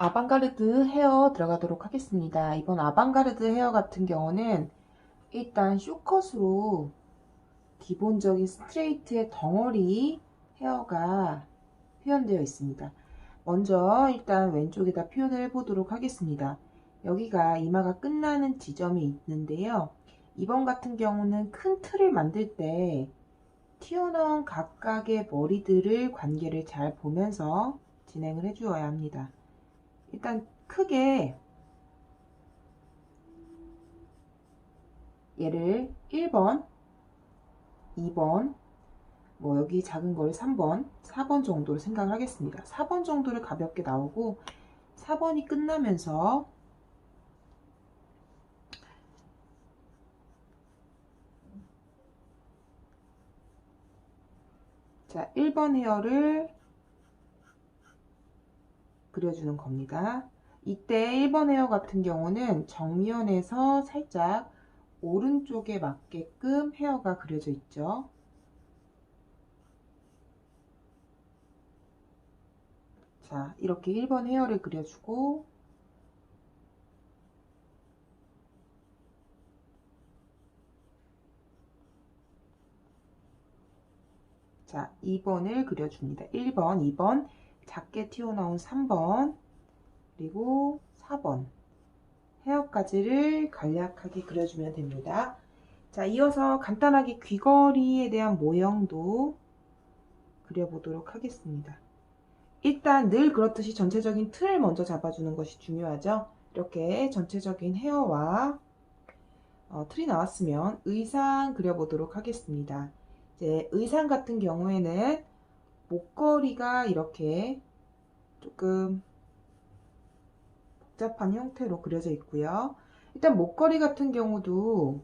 아방가르드 헤어 들어가도록 하겠습니다. 이번 아방가르드 헤어 같은 경우는 일단 쇼컷으로 기본적인 스트레이트의 덩어리 헤어가 표현되어 있습니다. 먼저 일단 왼쪽에다 표현을 해보도록 하겠습니다. 여기가 이마가 끝나는 지점이 있는데요. 이번 같은 경우는 큰 틀을 만들 때 튀어나온 각각의 머리들을 관계를 잘 보면서 진행을 해주어야 합니다. 일단 크게 얘를 1번, 2번, 뭐 여기 작은 걸 3번, 4번 정도로 생각을 하겠습니다. 4번 정도를 가볍게 나오고 4번이 끝나면서 자 1번 헤어를 그려주는 겁니다. 이때 1번 헤어 같은 경우는 정면에서 살짝 오른쪽에 맞게끔 헤어가 그려져 있죠. 자, 이렇게 1번 헤어를 그려주고 자, 2번을 그려줍니다. 1번, 2번, 작게 튀어나온 3번, 그리고 4번 헤어까지를 간략하게 그려주면 됩니다. 자, 이어서 간단하게 귀걸이에 대한 모형도 그려보도록 하겠습니다. 일단 늘 그렇듯이 전체적인 틀을 먼저 잡아주는 것이 중요하죠. 이렇게 전체적인 헤어와 틀이 나왔으면 의상 그려보도록 하겠습니다. 이제 의상 같은 경우에는 목걸이가 이렇게 조금 복잡한 형태로 그려져 있고요. 일단 목걸이 같은 경우도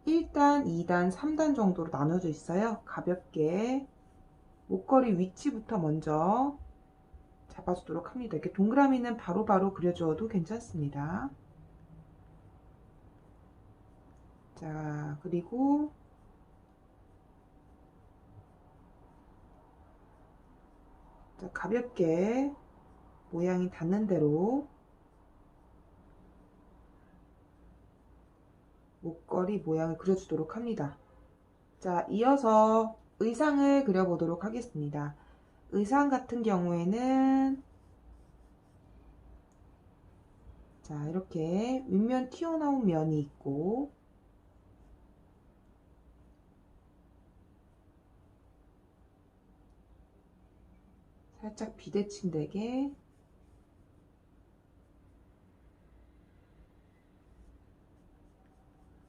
1단, 2단, 3단 정도로 나눠져 있어요. 가볍게 목걸이 위치부터 먼저 잡아주도록 합니다. 이렇게 동그라미는 바로바로 그려주어도 괜찮습니다. 자, 그리고 자, 가볍게 모양이 닿는 대로 목걸이 모양을 그려주도록 합니다. 자, 이어서 의상을 그려보도록 하겠습니다. 의상 같은 경우에는 자, 이렇게 윗면 튀어나온 면이 있고 살짝 비대칭 되게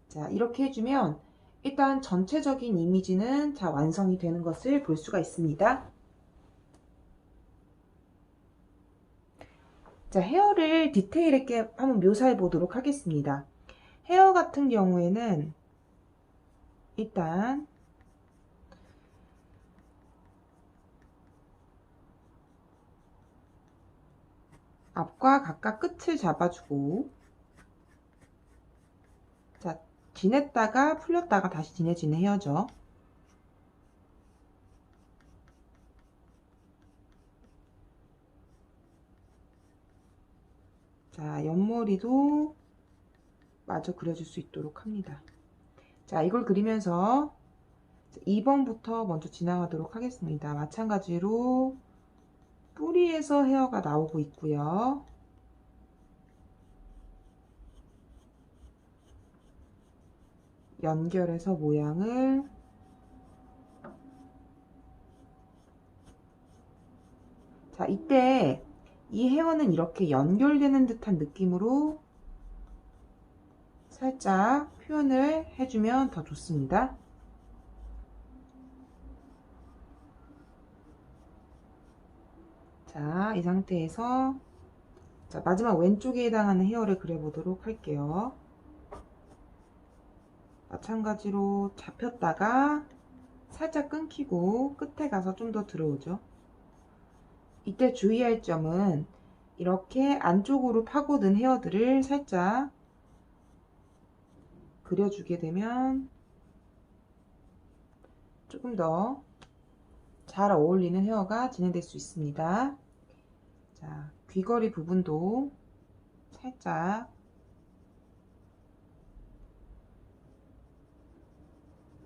자, 이렇게 해주면 일단 전체적인 이미지는 자, 완성이 되는 것을 볼 수가 있습니다. 자, 헤어를 디테일 있게 한번 묘사해 보도록 하겠습니다. 헤어 같은 경우에는 일단 앞과 각각 끝을 잡아주고 자, 지냈다가 풀렸다가 다시 진해지는 헤어죠. 자, 옆머리도 마저 그려줄 수 있도록 합니다. 자, 이걸 그리면서 2번부터 먼저 지나가도록 하겠습니다. 마찬가지로 뿌리에서 헤어가 나오고 있고요. 연결해서 모양을 자, 이때 이 헤어는 이렇게 연결되는 듯한 느낌으로 살짝 표현을 해주면 더 좋습니다. 자, 이 상태에서 자, 마지막 왼쪽에 해당하는 헤어를 그려보도록 할게요. 마찬가지로 잡혔다가 살짝 끊기고 끝에 가서 좀 더 들어오죠. 이때 주의할 점은 이렇게 안쪽으로 파고든 헤어들을 살짝 그려주게 되면 조금 더 잘 어울리는 헤어가 진행될 수 있습니다. 자, 귀걸이 부분도 살짝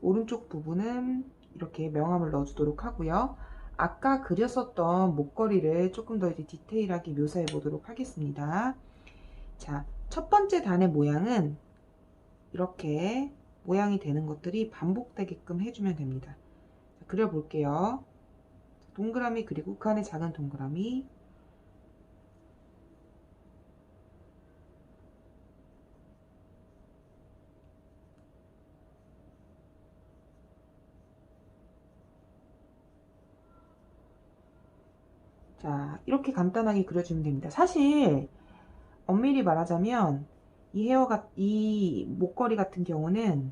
오른쪽 부분은 이렇게 명암을 넣어주도록 하고요. 아까 그렸었던 목걸이를 조금 더 이제 디테일하게 묘사해 보도록 하겠습니다. 자, 첫 번째 단의 모양은 이렇게 모양이 되는 것들이 반복되게끔 해주면 됩니다. 자, 그려볼게요. 동그라미 그리고 그 안에 작은 동그라미, 자, 이렇게 간단하게 그려주면 됩니다. 사실 엄밀히 말하자면 이 목걸이 같은 경우는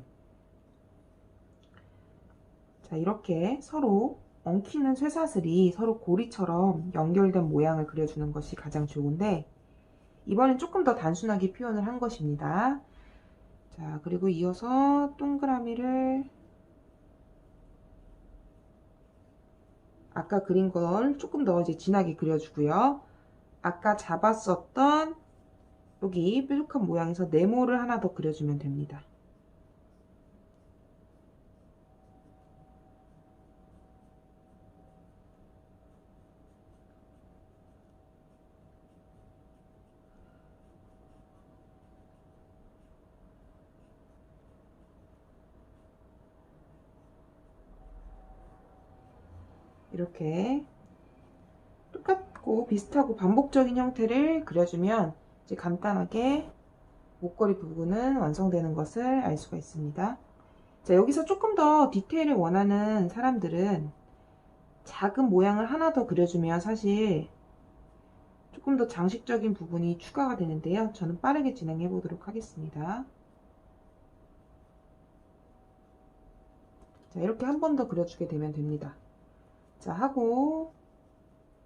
자, 이렇게 서로 엉키는 쇠사슬이 서로 고리처럼 연결된 모양을 그려주는 것이 가장 좋은데, 이번엔 조금 더 단순하게 표현을 한 것입니다. 자, 그리고 이어서 동그라미를 아까 그린 걸 조금 더 이제 진하게 그려주고요. 아까 잡았었던 여기 뾰족한 모양에서 네모를 하나 더 그려주면 됩니다. 이렇게 똑같고 비슷하고 반복적인 형태를 그려주면 이제 간단하게 목걸이 부분은 완성되는 것을 알 수가 있습니다. 자, 여기서 조금 더 디테일을 원하는 사람들은 작은 모양을 하나 더 그려주면 사실 조금 더 장식적인 부분이 추가가 되는데요. 저는 빠르게 진행해 보도록 하겠습니다. 자, 이렇게 한 번 더 그려주게 되면 됩니다. 자, 하고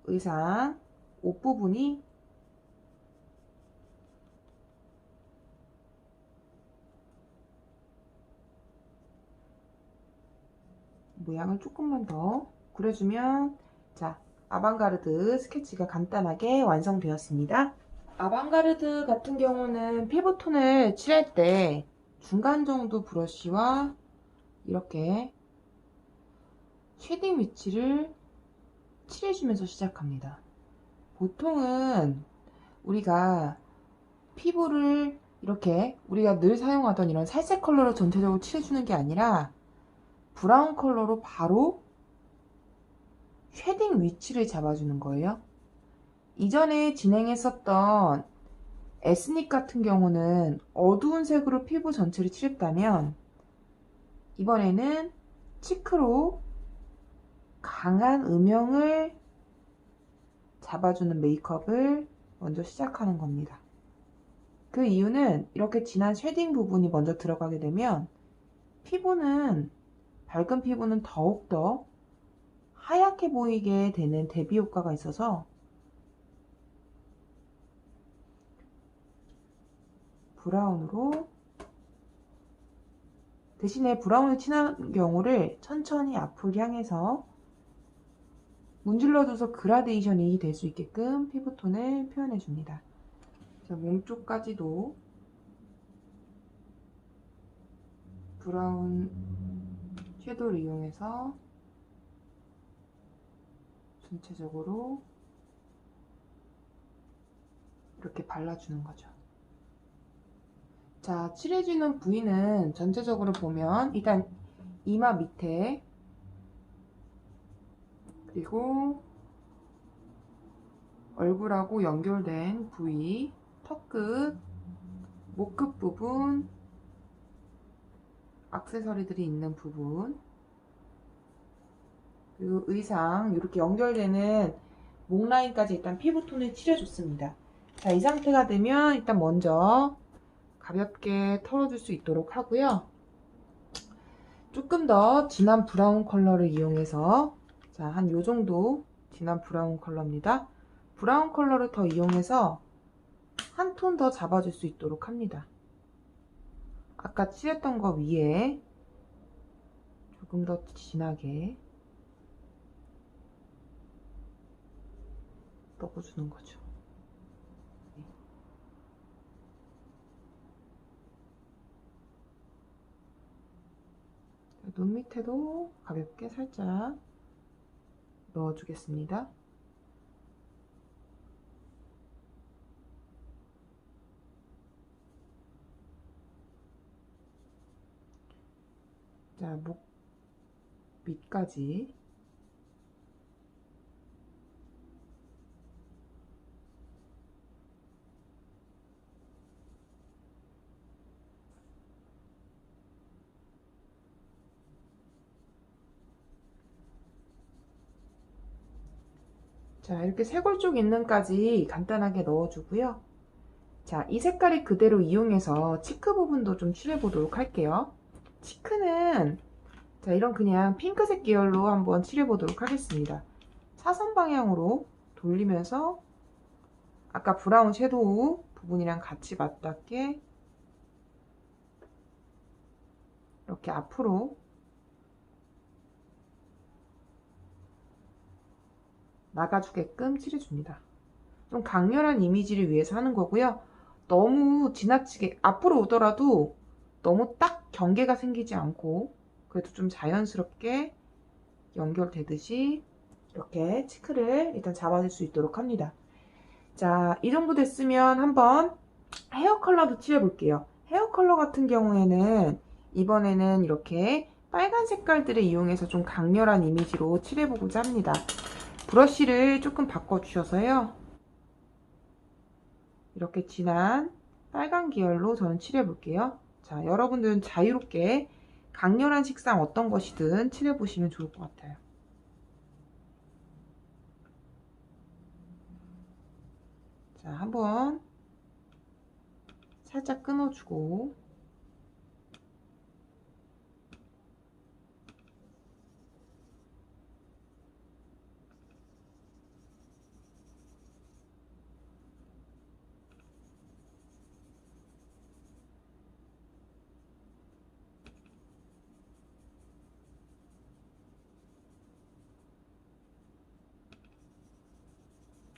의상 옷 부분이 모양을 조금만 더 그려주면, 자, 아방가르드 스케치가 간단하게 완성되었습니다. 아방가르드 같은 경우는 피부톤을 칠할 때 중간 정도 브러쉬와 이렇게 쉐딩 위치를 칠해주면서 시작합니다. 보통은 우리가 피부를 이렇게 우리가 늘 사용하던 이런 살색 컬러로 전체적으로 칠해주는 게 아니라 브라운 컬러로 바로 쉐딩 위치를 잡아주는 거예요. 이전에 진행했었던 에스닉 같은 경우는 어두운 색으로 피부 전체를 칠했다면, 이번에는 치크로 강한 음영을 잡아주는 메이크업을 먼저 시작하는 겁니다. 그 이유는 이렇게 진한 쉐딩 부분이 먼저 들어가게 되면 밝은 피부는 더욱더 하얗게 보이게 되는 대비 효과가 있어서 브라운으로, 대신에 브라운을 칠한 경우를 천천히 앞을 향해서 문질러줘서 그라데이션이 될 수 있게끔 피부톤을 표현해 줍니다. 몸쪽까지도 브라운 섀도우를 이용해서 전체적으로 이렇게 발라주는 거죠. 자, 칠해주는 부위는 전체적으로 보면 일단 이마 밑에, 그리고 얼굴하고 연결된 부위, 턱끝, 목끝 부분, 액세서리들이 있는 부분, 그리고 의상 이렇게 연결되는 목 라인까지 일단 피부톤을 칠해줬습니다. 자, 이 상태가 되면 일단 먼저 가볍게 털어줄 수 있도록 하고요. 조금 더 진한 브라운 컬러를 이용해서, 자, 한 요 정도 진한 브라운 컬러입니다. 브라운 컬러를 더 이용해서 한 톤 더 잡아줄 수 있도록 합니다. 아까 칠했던 거 위에 조금 더 진하게, 넣어주는 거죠. 눈 밑에도 가볍게 살짝 넣어주겠습니다. 자, 목 밑까지. 자, 이렇게 쇄골 쪽 있는까지 간단하게 넣어주고요. 자, 이 색깔이 그대로 이용해서 치크 부분도 좀 칠해보도록 할게요. 치크는 자, 이런 그냥 핑크색 계열로 한번 칠해보도록 하겠습니다. 사선 방향으로 돌리면서 아까 브라운 섀도우 부분이랑 같이 맞닿게 이렇게 앞으로 나가주게끔 칠해줍니다. 좀 강렬한 이미지를 위해서 하는 거고요. 너무 지나치게 앞으로 오더라도 너무 딱 경계가 생기지 않고 그래도 좀 자연스럽게 연결되듯이 이렇게 치크를 일단 잡아줄 수 있도록 합니다. 자, 이 정도 됐으면 한번 헤어 컬러도 칠해볼게요. 헤어 컬러 같은 경우에는 이번에는 이렇게 빨간 색깔들을 이용해서 좀 강렬한 이미지로 칠해보고자 합니다. 브러쉬를 조금 바꿔주셔서요. 이렇게 진한 빨간 계열로 저는 칠해볼게요. 자, 여러분들은 자유롭게 강렬한 색상 어떤 것이든 칠해보시면 좋을 것 같아요. 자, 한번 살짝 끊어주고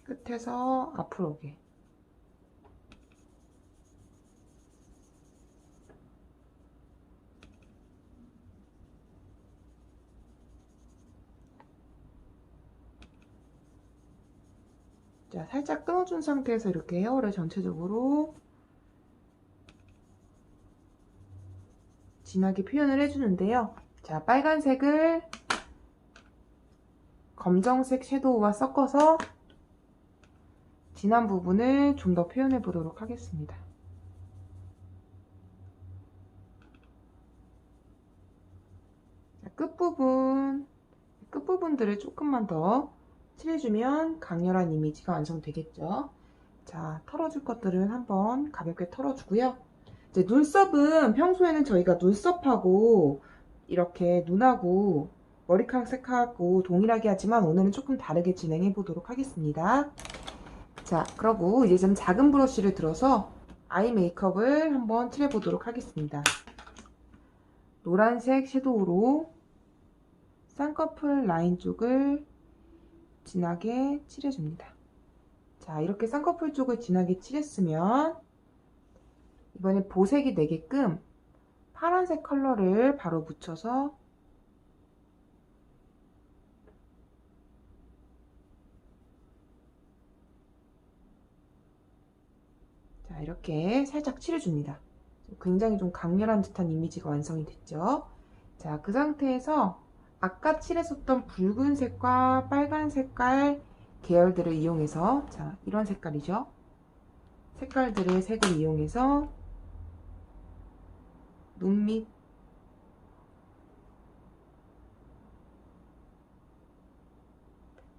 끝에서 앞으로 오게. 자, 살짝 끊어준 상태에서 이렇게 헤어를 전체적으로 진하게 표현을 해주는데요. 자, 빨간색을 검정색 섀도우와 섞어서 진한 부분을 좀 더 표현해 보도록 하겠습니다. 자, 끝부분들을 조금만 더 칠해주면 강렬한 이미지가 완성되겠죠. 자, 털어줄 것들은 한번 가볍게 털어주고요. 이제 눈썹은 평소에는 저희가 눈썹하고 이렇게 눈하고 머리카락 색하고 동일하게 하지만 오늘은 조금 다르게 진행해 보도록 하겠습니다. 자, 그러고 이제 좀 작은 브러쉬를 들어서 아이 메이크업을 한번 칠해 보도록 하겠습니다. 노란색 섀도우로 쌍꺼풀 라인 쪽을 진하게 칠해줍니다. 자, 이렇게 쌍꺼풀 쪽을 진하게 칠했으면 이번에 보색이 되게끔 파란색 컬러를 바로 묻혀서 자, 이렇게 살짝 칠해줍니다. 굉장히 좀 강렬한 듯한 이미지가 완성이 됐죠. 자, 그 상태에서 아까 칠했었던 붉은색과 빨간 색깔 계열들을 이용해서 자, 이런 색깔이죠. 색깔들의 색을 이용해서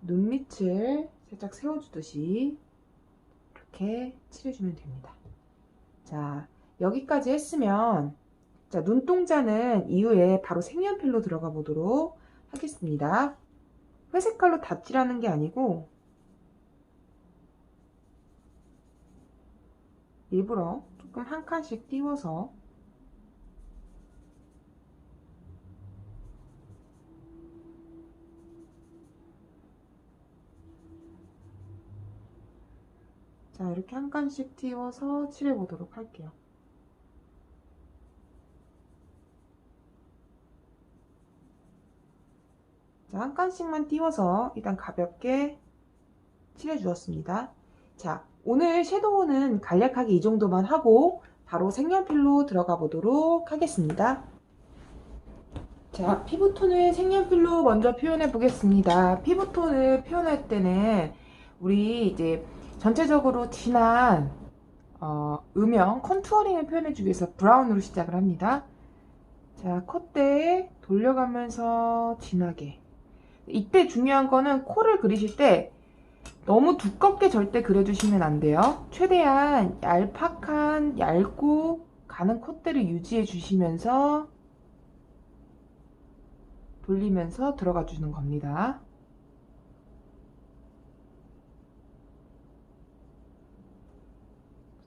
눈밑을 살짝 세워주듯이 이렇게 칠해주면 됩니다. 자, 여기까지 했으면 자, 눈동자는 이후에 바로 색연필로 들어가 보도록 하겠습니다. 회색깔로 다 칠하는 게 아니고 일부러 조금 한 칸씩 띄워서 자, 이렇게 한 칸씩 띄워서 칠해 보도록 할게요. 자, 한 칸씩만 띄워서 일단 가볍게 칠해 주었습니다. 자, 오늘 섀도우는 간략하게 이 정도만 하고 바로 색연필로 들어가 보도록 하겠습니다. 자, 피부톤을 색연필로 먼저 표현해 보겠습니다. 피부톤을 표현할 때는 우리 이제 전체적으로 진한 음영, 컨투어링을 표현해 주기 위해서 브라운으로 시작을 합니다. 자, 콧대에 돌려가면서 진하게. 이때 중요한 거는 코를 그리실 때 너무 두껍게 절대 그려주시면 안 돼요. 최대한 얇고 가는 콧대를 유지해 주시면서 돌리면서 들어가 주는 겁니다.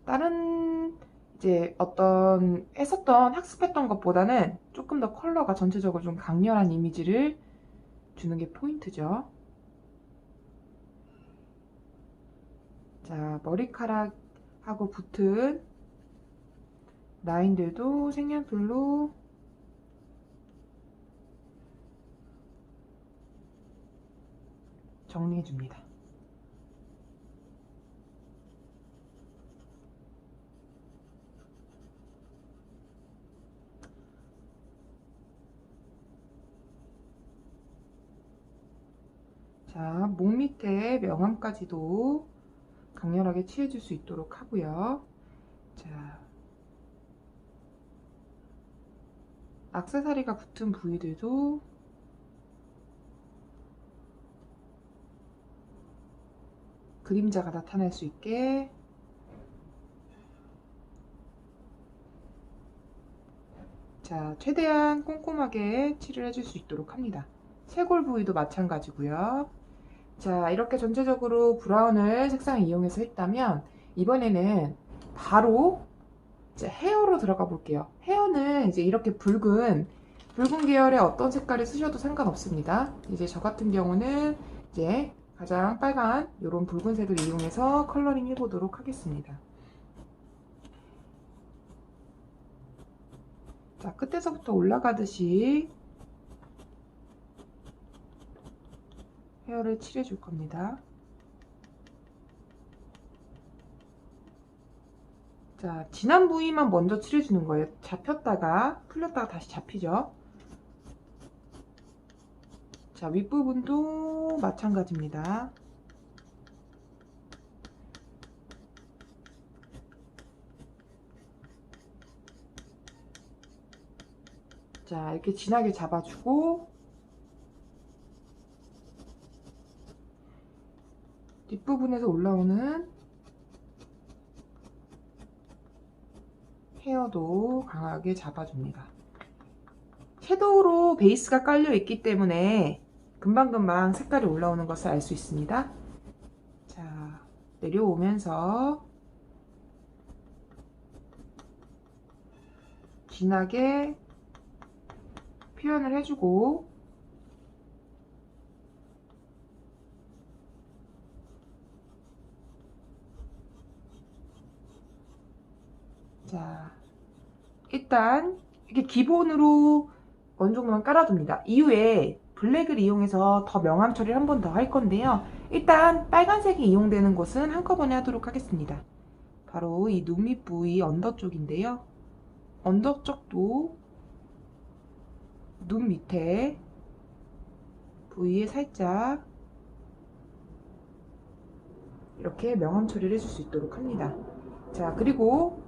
다른 이제 어떤 했었던 학습했던 것보다는 조금 더 컬러가 전체적으로 좀 강렬한 이미지를 주는 게 포인트죠. 자, 머리카락하고 붙은 라인들도 색연필로 정리해 줍니다. 자, 목 밑에 명암까지도 강렬하게 칠해줄 수 있도록 하고요. 자, 액세서리가 붙은 부위들도 그림자가 나타날 수 있게 자, 최대한 꼼꼼하게 칠을 해줄 수 있도록 합니다. 쇄골 부위도 마찬가지고요. 자, 이렇게 전체적으로 브라운을 색상을 이용해서 했다면 이번에는 바로 이제 헤어로 들어가 볼게요. 헤어는 이제 이렇게 붉은 계열의 어떤 색깔을 쓰셔도 상관없습니다. 이제 저 같은 경우는 이제 가장 빨간 이런 붉은색을 이용해서 컬러링 해보도록 하겠습니다. 자, 끝에서부터 올라가듯이 헤어를 칠해 줄 겁니다. 자, 진한 부위만 먼저 칠해주는 거예요. 잡혔다가 풀렸다가 다시 잡히죠. 자, 윗부분도 마찬가지입니다. 자, 이렇게 진하게 잡아주고 뒷부분에서 올라오는 헤어도 강하게 잡아줍니다. 섀도우로 베이스가 깔려 있기 때문에 금방금방 색깔이 올라오는 것을 알 수 있습니다. 자, 내려오면서 진하게 표현을 해주고 자, 일단 이렇게 기본으로 어느 정도만 깔아둡니다. 이후에 블랙을 이용해서 더 명암 처리를 한 번 더 할 건데요. 일단 빨간색이 이용되는 곳은 한꺼번에 하도록 하겠습니다. 바로 이 눈 밑 부위 언더 쪽인데요. 언더 쪽도 눈 밑에 부위에 살짝 이렇게 명암 처리를 해줄 수 있도록 합니다. 자, 그리고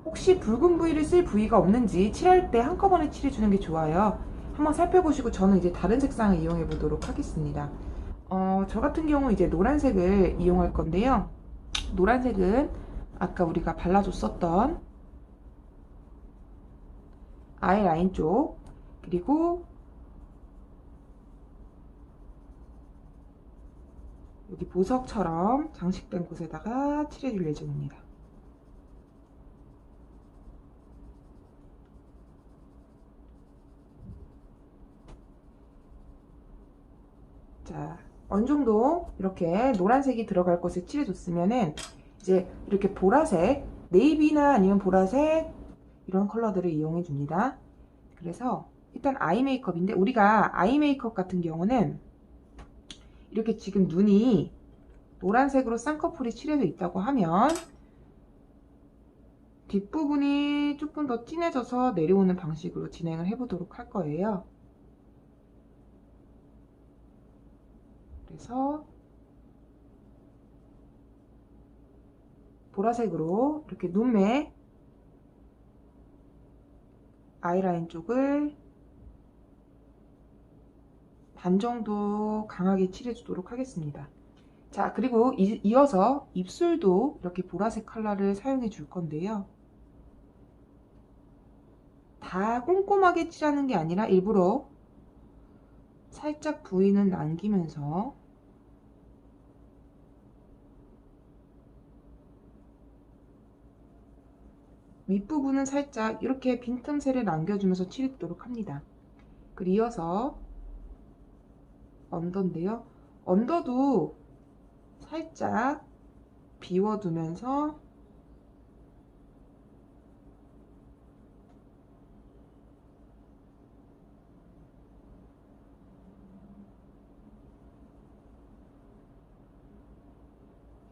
혹시 붉은 부위를 쓸 부위가 없는지 칠할 때 한꺼번에 칠해주는 게 좋아요. 한번 살펴보시고 저는 이제 다른 색상을 이용해 보도록 하겠습니다. 저 같은 경우 이제 노란색을 이용할 건데요. 노란색은 아까 우리가 발라줬었던 아이 라인 쪽 그리고 여기 보석처럼 장식된 곳에다가 칠해줄 예정입니다. 자, 어느 정도 이렇게 노란색이 들어갈 곳에 칠해줬으면은 이제 이렇게 보라색, 네이비나 아니면 보라색 이런 컬러들을 이용해 줍니다. 그래서 일단 아이 메이크업인데, 우리가 아이 메이크업 같은 경우는 이렇게 지금 눈이 노란색으로 쌍꺼풀이 칠해져 있다고 하면 뒷부분이 조금 더 진해져서 내려오는 방식으로 진행을 해보도록 할 거예요. 그래서 보라색으로 이렇게 눈매 아이라인 쪽을 반 정도 강하게 칠해주도록 하겠습니다. 자, 그리고 이어서 입술도 이렇게 보라색 컬러를 사용해 줄 건데요. 다 꼼꼼하게 칠하는 게 아니라 일부러 살짝 부위는 남기면서 윗부분은 살짝 이렇게 빈틈새를 남겨주면서 칠해주도록 합니다. 그리고 이어서 언더인데요. 언더도 살짝 비워두면서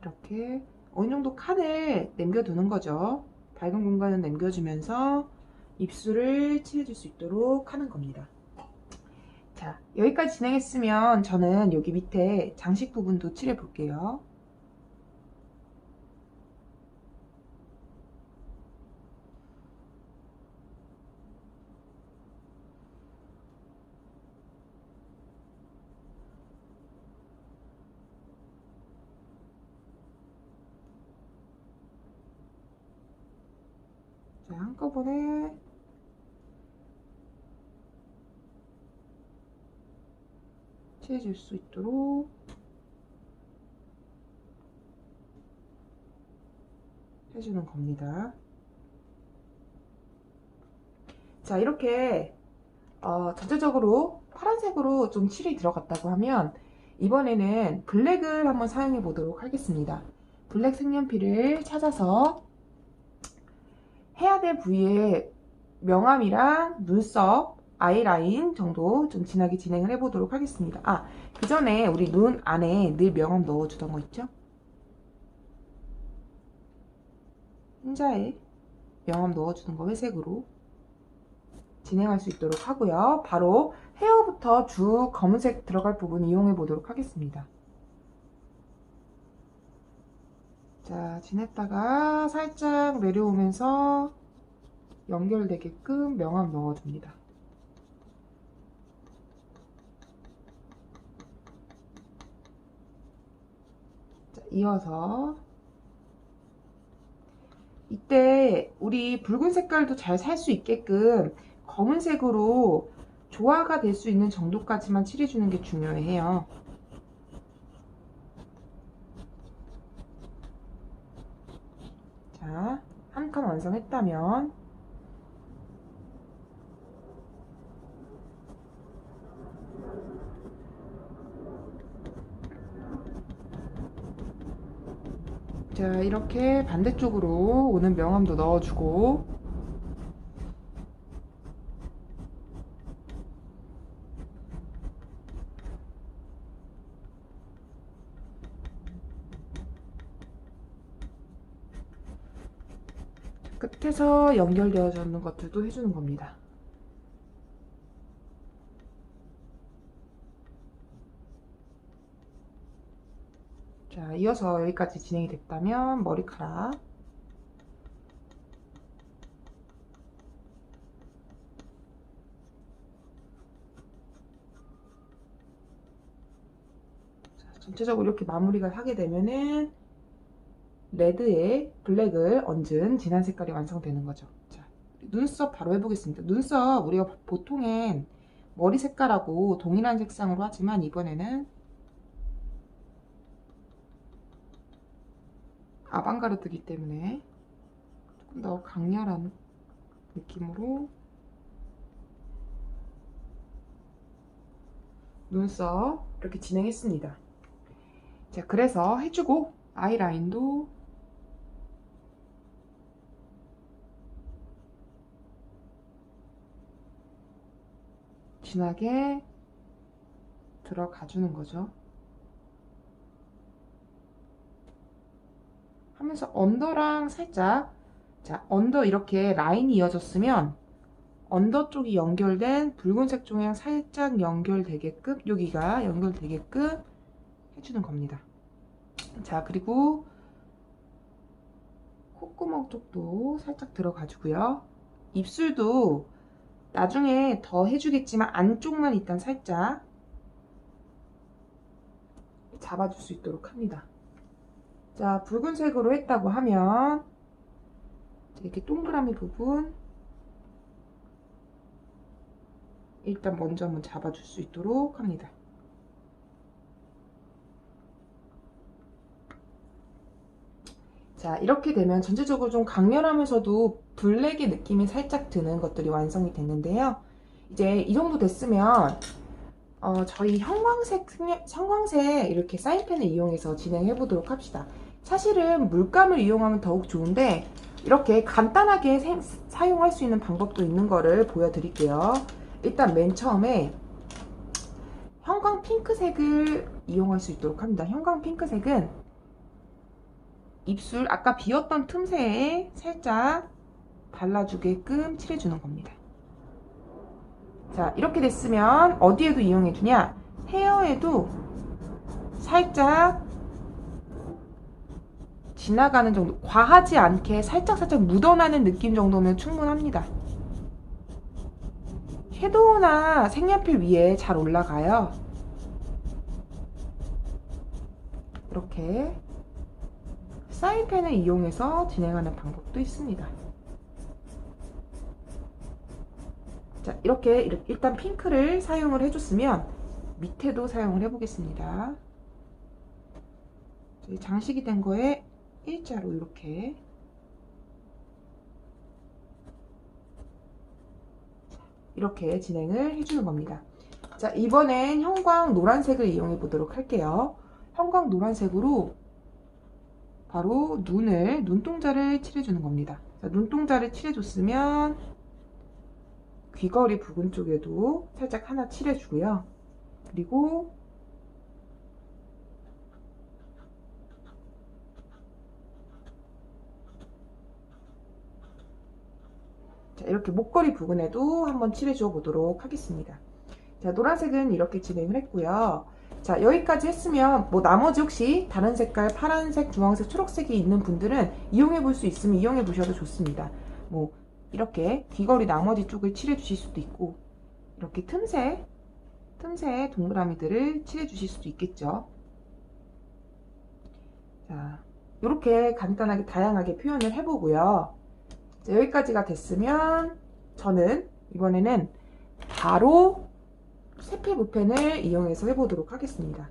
이렇게 어느 정도 칸을 남겨두는 거죠. 밝은 공간을 남겨주면서 입술을 칠해줄 수 있도록 하는 겁니다. 자, 여기까지 진행했으면 저는 여기 밑에 장식 부분도 칠해 볼게요. 자, 한꺼번에 칠해줄 수 있도록 해주는 겁니다. 자, 이렇게 전체적으로 파란색으로 좀 칠이 들어갔다고 하면 이번에는 블랙을 한번 사용해 보도록 하겠습니다. 블랙 색연필을 찾아서 해야 될 부위에 명암이랑 눈썹, 아이라인 정도 좀 진하게 진행을 해보도록 하겠습니다. 아, 그 전에 우리 눈 안에 늘 명암 넣어주던 거 있죠? 흰자에 명암 넣어주는 거 회색으로 진행할 수 있도록 하고요. 바로 헤어부터 쭉 검은색 들어갈 부분 이용해 보도록 하겠습니다. 자, 지냈다가 살짝 내려오면서 연결되게끔 명암 넣어줍니다. 자, 이어서 이때 우리 붉은 색깔도 잘 살 수 있게끔 검은색으로 조화가 될 수 있는 정도까지만 칠해주는 게 중요해요. 자, 한 칸 완성했다면 자, 이렇게 반대쪽으로 오는 명암도 넣어주고 끝에서 연결되어져 있는 것들도 해주는 겁니다. 자, 이어서 여기까지 진행이 됐다면 머리카락 자, 전체적으로 이렇게 마무리가 하게 되면은 레드에 블랙을 얹은 진한 색깔이 완성되는 거죠. 자, 눈썹 바로 해보겠습니다. 눈썹 우리가 보통엔 머리 색깔하고 동일한 색상으로 하지만 이번에는 아방가르드이기 때문에 조금 더 강렬한 느낌으로 눈썹 이렇게 진행했습니다. 자, 그래서 해주고 아이라인도 진하게 들어가 주는 거죠. 하면서 언더랑 살짝, 자, 언더 이렇게 라인이 이어졌으면 언더 쪽이 연결된 붉은색 종이랑 살짝 연결되게끔, 여기가 연결되게끔 해주는 겁니다. 자, 그리고 콧구멍 쪽도 살짝 들어가 주고요. 입술도 나중에 더 해주겠지만 안쪽만 일단 살짝 잡아줄 수 있도록 합니다. 자, 붉은색으로 했다고 하면 이렇게 동그라미 부분 일단 먼저 한번 잡아줄 수 있도록 합니다. 자, 이렇게 되면 전체적으로 좀 강렬하면서도 블랙의 느낌이 살짝 드는 것들이 완성이 됐는데요. 이제 이 정도 됐으면 저희 형광색 이렇게 사인펜을 이용해서 진행해 보도록 합시다. 사실은 물감을 이용하면 더욱 좋은데 이렇게 간단하게 사용할 수 있는 방법도 있는 거를 보여드릴게요. 일단 맨 처음에 형광 핑크색을 이용할 수 있도록 합니다. 형광 핑크색은 입술 아까 비었던 틈새에 살짝 발라주게끔 칠해주는 겁니다. 자, 이렇게 됐으면 어디에도 이용해주냐? 헤어에도 살짝 지나가는 정도, 과하지 않게 살짝살짝 묻어나는 느낌 정도면 충분합니다. 섀도우나 색연필 위에 잘 올라가요. 이렇게 사인펜을 이용해서 진행하는 방법도 있습니다. 자, 이렇게 일단 핑크를 사용을 해줬으면 밑에도 사용을 해보겠습니다. 장식이 된 거에 일자로 이렇게 진행을 해주는 겁니다. 자, 이번엔 형광 노란색을 이용해 보도록 할게요. 형광 노란색으로 바로 눈동자를 칠해주는 겁니다. 자, 눈동자를 칠해줬으면 귀걸이 부분 쪽에도 살짝 하나 칠해주고요. 그리고 자, 이렇게 목걸이 부분에도 한번 칠해줘 보도록 하겠습니다. 자, 노란색은 이렇게 진행을 했고요. 자, 여기까지 했으면 뭐 나머지 혹시 다른 색깔 파란색, 주황색, 초록색이 있는 분들은 이용해 볼 수 있으면 이용해 보셔도 좋습니다. 뭐 이렇게 귀걸이 나머지 쪽을 칠해 주실 수도 있고 이렇게 틈새에 동그라미들을 칠해 주실 수도 있겠죠. 자, 이렇게 간단하게 다양하게 표현을 해보고요. 자, 여기까지가 됐으면 저는 이번에는 바로 세필붓펜을 이용해서 해보도록 하겠습니다.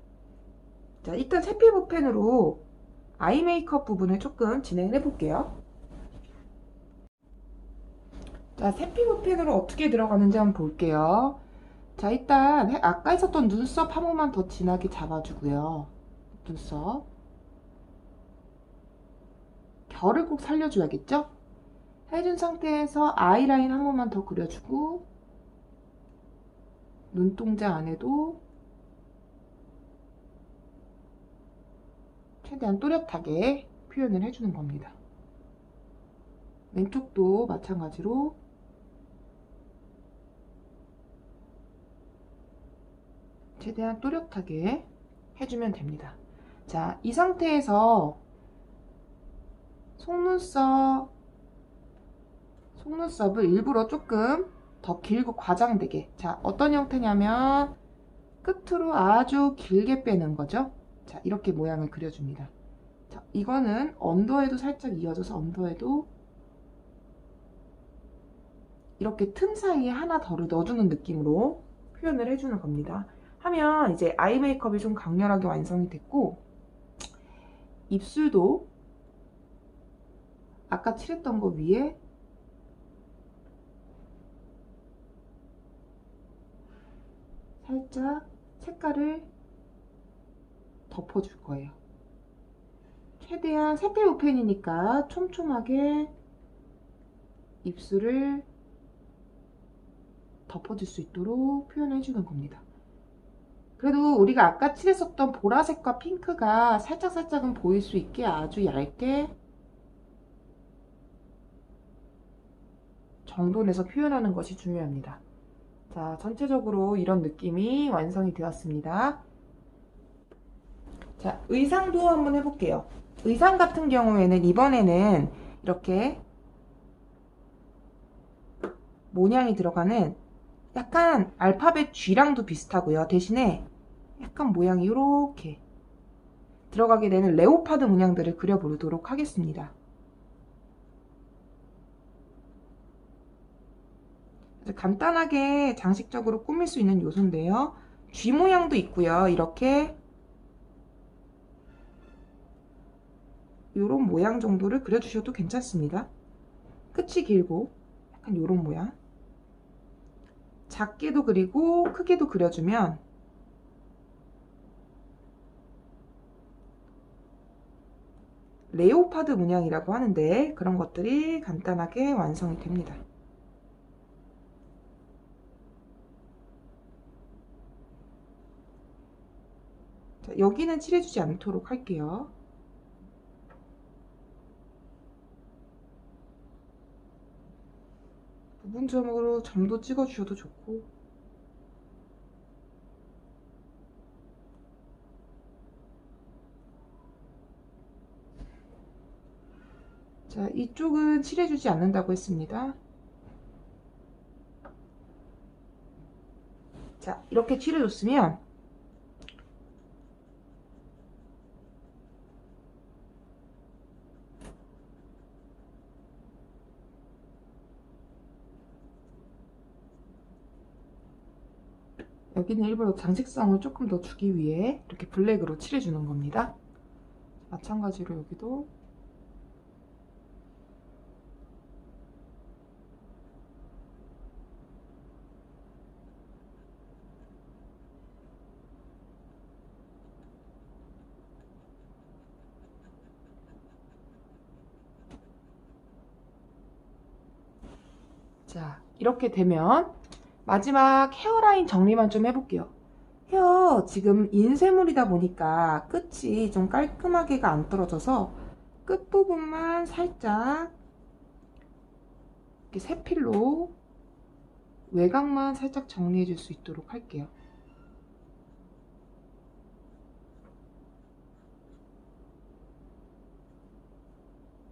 자, 일단 세필붓펜으로 아이 메이크업 부분을 조금 진행을 해볼게요. 자, 세필붓펜으로 어떻게 들어가는지 한번 볼게요. 자, 일단 아까 있었던 눈썹 한 번만 더 진하게 잡아주고요. 눈썹 결을 꼭 살려줘야겠죠? 해준 상태에서 아이라인 한 번만 더 그려주고 눈동자 안에도 최대한 또렷하게 표현을 해주는 겁니다. 왼쪽도 마찬가지로 최대한 또렷하게 해주면 됩니다. 자, 이 상태에서 속눈썹을 일부러 조금 더 길고 과장되게, 자, 어떤 형태냐면 끝으로 아주 길게 빼는 거죠. 자, 이렇게 모양을 그려줍니다. 자, 이거는 언더에도 살짝 이어져서 언더에도 이렇게 틈 사이에 하나 더 넣어주는 느낌으로 표현을 해주는 겁니다. 하면 이제 아이 메이크업이 좀 강렬하게 완성이 됐고, 입술도 아까 칠했던 거 위에 살짝 색깔을 덮어줄 거예요. 최대한 세필 붓펜이니까 촘촘하게 입술을 덮어줄 수 있도록 표현해 주는 겁니다. 그래도 우리가 아까 칠했었던 보라색과 핑크가 살짝살짝은 보일 수 있게 아주 얇게 정돈해서 표현하는 것이 중요합니다. 자, 전체적으로 이런 느낌이 완성이 되었습니다. 자, 의상도 한번 해볼게요. 의상 같은 경우에는 이번에는 이렇게 모양이 들어가는 약간 알파벳 G랑도 비슷하고요. 대신에 약간 모양이 이렇게 들어가게 되는 레오파드 문양들을 그려보도록 하겠습니다. 간단하게 장식적으로 꾸밀 수 있는 요소인데요. G 모양도 있고요. 이렇게 이런 모양 정도를 그려주셔도 괜찮습니다. 끝이 길고 약간 이런 모양. 작게도 그리고 크게도 그려주면 레오파드 문양이라고 하는데 그런 것들이 간단하게 완성이 됩니다. 자, 여기는 칠해주지 않도록 할게요. 부분점으로 점도 찍어주셔도 좋고, 자, 이쪽은 칠해주지 않는다고 했습니다. 자, 이렇게 칠해줬으면 여기는 일부러 장식성을 조금 더 주기 위해 이렇게 블랙으로 칠해주는 겁니다. 마찬가지로 여기도 자, 이렇게 되면 마지막 헤어라인 정리만 좀 해볼게요. 헤어 지금 인쇄물이다 보니까 끝이 좀 깔끔하게가 안 떨어져서 끝부분만 살짝 이렇게 세필로 외곽만 살짝 정리해 줄 수 있도록 할게요.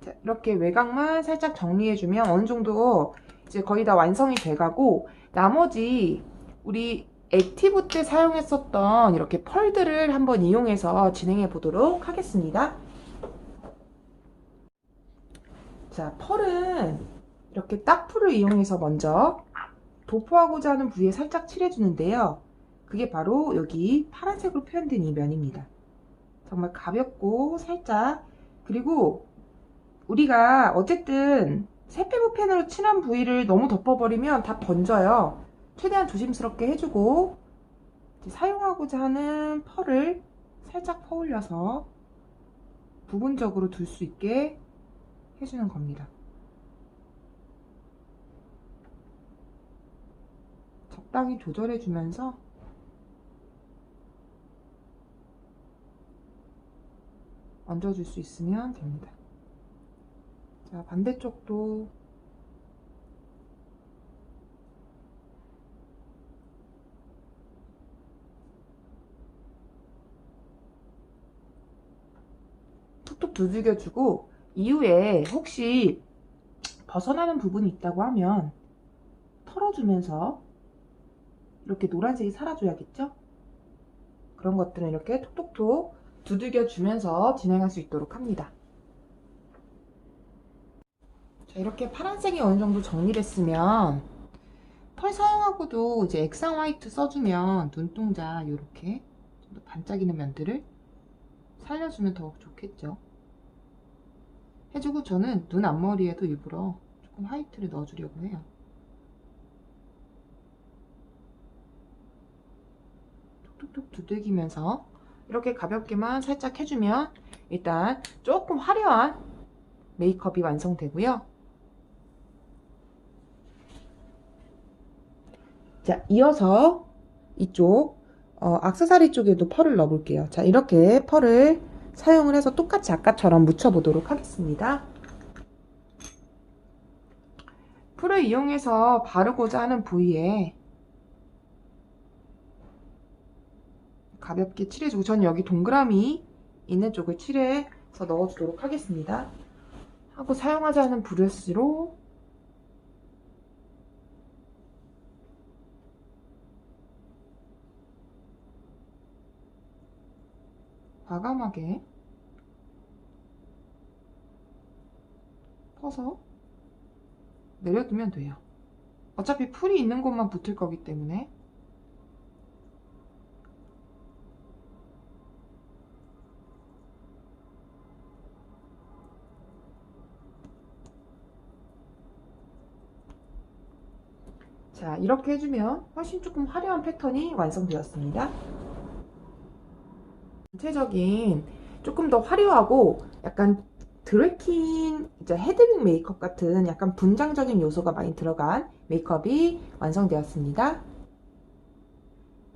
자, 이렇게 외곽만 살짝 정리해 주면 어느 정도 이제 거의 다 완성이 돼가고, 나머지 우리 액티브 때 사용했었던 이렇게 펄들을 한번 이용해서 진행해 보도록 하겠습니다. 자, 펄은 이렇게 딱풀을 이용해서 먼저 도포하고자 하는 부위에 살짝 칠해주는데요. 그게 바로 여기 파란색으로 표현된 이 면입니다. 정말 가볍고 살짝, 그리고 우리가 어쨌든 세피부 펜으로 칠한 부위를 너무 덮어버리면 다 번져요. 최대한 조심스럽게 해주고, 사용하고자 하는 펄을 살짝 퍼올려서 부분적으로 둘 수 있게 해주는 겁니다. 적당히 조절해주면서 얹어줄 수 있으면 됩니다. 자, 반대쪽도 툭툭 두들겨주고, 이후에 혹시 벗어나는 부분이 있다고 하면 털어주면서 이렇게 노란색이 사라져야겠죠? 그런 것들은 이렇게 톡톡톡 두들겨주면서 진행할 수 있도록 합니다. 자, 이렇게 파란색이 어느 정도 정리됐으면 펄 사용하고도 이제 액상 화이트 써주면 눈동자 이렇게 좀 더 반짝이는 면들을 살려주면 더 좋겠죠. 해주고, 저는 눈 앞머리에도 일부러 조금 화이트를 넣어주려고 해요. 톡톡톡 두들기면서 이렇게 가볍게만 살짝 해주면 일단 조금 화려한 메이크업이 완성되고요. 자, 이어서 이쪽 액세서리 쪽에도 펄을 넣어볼게요. 자, 이렇게 펄을 사용을 해서 똑같이 아까처럼 묻혀보도록 하겠습니다. 풀을 이용해서 바르고자 하는 부위에 가볍게 칠해주고, 전 여기 동그라미 있는 쪽을 칠해서 넣어주도록 하겠습니다. 하고 사용하지 않은 브러쉬로 과감하게 퍼서 내려두면 돼요. 어차피 풀이 있는 곳만 붙을 거기 때문에. 자, 이렇게 해주면 훨씬 조금 화려한 패턴이 완성되었습니다. 전체적인 조금 더 화려하고 약간 드래킹 이제 헤드빅 메이크업 같은 약간 분장적인 요소가 많이 들어간 메이크업이 완성되었습니다.